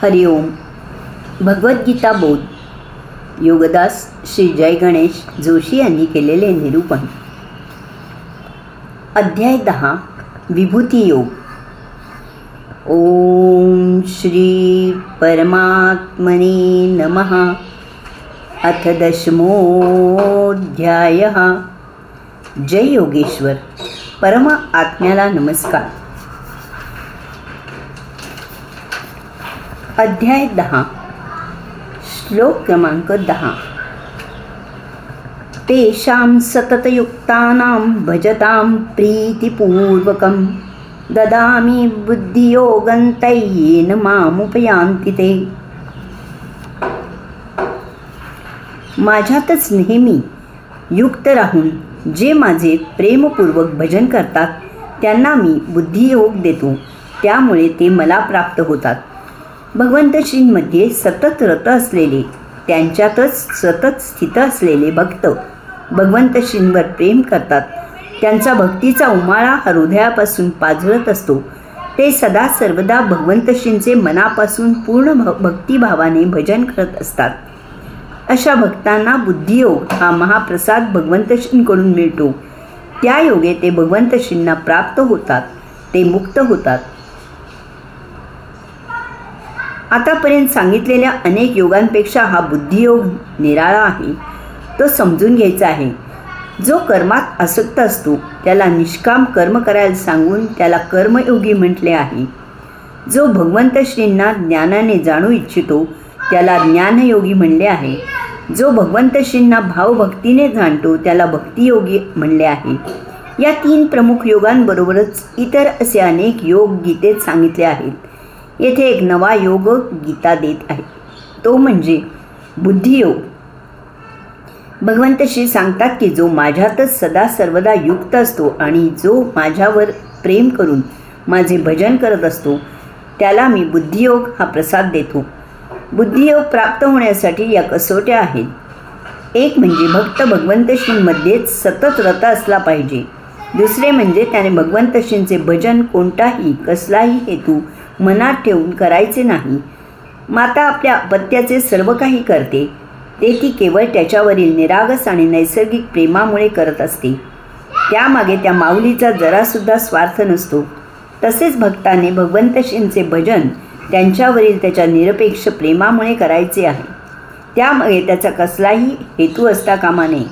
हरिओम. भगवद्गीता बोध. योगदास श्री जय गणेश जोशी यांनी केलेले निरूपण. अध्याय 10. विभूती योग. ओम श्री परमात्मने नमः. अथ 10मोऽध्यायः. जय योगेश्वर. परम आत्म्याला नमस्कार. अध्याय 10. श्लोक क्रमांक 10. तेषां सततयुक्तानां भजतां प्रीतिपूर्वकं ददामि बुद्धियोगं तय्येन मामुपयान्ति ते. माझ्यातच नेहमी युक्त राहून जे माझे प्रेमपूर्वक भजन करतात त्यांना मी बुद्धियोग देतो, त्यामुळे ते मला प्राप्त होतात. भगवंत श्रींमध्ये सतत रत असलेले, त्यांच्यातच सतत स्थित असलेले भक्त भगवंत श्रींवर प्रेम करतात. त्यांचा भक्तीचा उमाळा हृदयापासून पाझरत असतो. ते सदा सर्वदा भगवंत श्रींचे मनापासून पूर्ण भक्तिभावाने भजन करत असतात. अशा भक्तांना बुद्धियोग हा महाप्रसाद भगवंत श्रींकडून मिळतो. त्या योगे ते भगवंत श्रींना प्राप्त होतात, ते मुक्त होतात. आतापर्यंत सांगितलेल्या अनेक योगांपेक्षा हा बुद्धियोग निराळा आहे. तो समजून घ्यायचा आहे. जो कर्मात आसक्त असतो त्याला निष्काम कर्म करायला सांगून त्याला कर्मयोगी म्हटले आहे. जो भगवंत श्रींना ज्ञानाने जाणू इच्छितो त्याला ज्ञानयोगी म्हणले आहे. जो भगवंत श्रींना भावभक्तीने जाणतो त्याला भक्तियोगी म्हणले आहे. या 3 प्रमुख योगांबरोबरच इतर असे अनेक योग गीतेत सांगितले आहेत. येथे एक नवा योग गीता देत आहे, तो म्हणजे बुद्धियोग. भगवंत श्री सांगतात की जो माझ्यातच सदा सर्वदा युक्त असतो आणि जो माझ्यावर प्रेम करून माझे भजन करत असतो त्याला मी बुद्धियोग हा प्रसाद देतो. बुद्धियोग प्राप्त होण्यासाठी या कसोट्या आहेत. एक म्हणजे भक्त भगवंत श्रींमध्येच सतत रत असला पाहिजे. दुसरे म्हणजे त्याने भगवंत श्रींचे भजन कोणताही कसलाही हेतू मनात ठेवून करायचे नाही. माता आपल्या अपत्याचे सर्व काही करते, ते ती केवळ त्याच्यावरील निरागस आणि नैसर्गिक प्रेमामुळे करत असते. त्यामागे त्या माऊलीचा जरासुद्धा स्वार्थ नसतो. तसेच भक्ताने भगवंत श्रींचे भजन त्यांच्यावरील त्याच्या निरपेक्ष प्रेमामुळे करायचे आहे. त्यामागे त्याचा कसलाही हेतू असता कामा नये.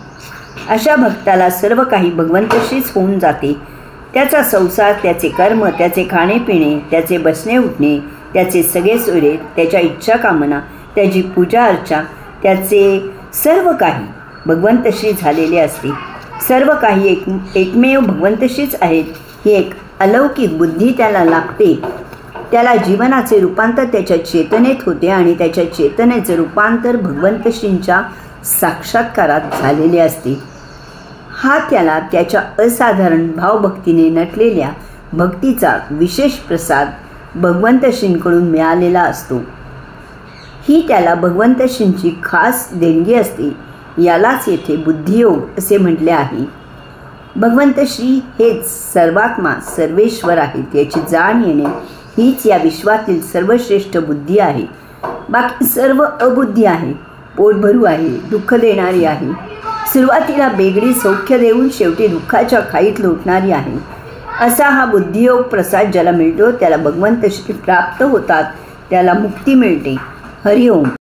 अशा भक्ताला सर्व काही भगवंत श्रीच होऊन जाते. त्याचा संसार, त्याचे कर्म, त्याचे खाणेपिणे, त्याचे बसणे उठणे, त्याचे सगळे सोयरे, त्याच्या इच्छा कामना, त्याची पूजा अर्चा, त्याचे सर्व काही भगवंत श्री झालेले असते. सर्व काही एकमेव भगवंत श्रीच आहेत. ही एक अलौकिक बुद्धी त्याला लागते. त्याला जीवनाचे रूपांतर त्याच्या चेतनेत होते आणि त्याच्या चेतनेचे रूपांतर भगवंत श्रींच्या साक्षात्कारात झालेले असते. हा त्याला त्याच्या असाधारण भावभक्तीने नटलेल्या भक्तीचा विशेष प्रसाद भगवंत श्रींकडून मिळालेला असतो. ही त्याला भगवंत श्रींची खास देणगी असते. यालाच येथे बुद्धियोग असे म्हटले आहे. भगवंत श्री हेच सर्वात्मा सर्वेश्वर आहेत याची जाण येणे हीच या विश्वातील सर्वश्रेष्ठ बुद्धी आहे. बाकी सर्व अबुद्धी आहे, पोटभरू आहे, दुःख देणारी आहे. सुरुवातीला बेगडी सौख्य देऊन शेवटी दुःखाच्या खाईत लोटणारी आहे. असा हा बुद्धियोग प्रसाद ज्याला मिळतो त्याला भगवंत श्री प्राप्त होतात, त्याला मुक्ती मिळते. हरिओम.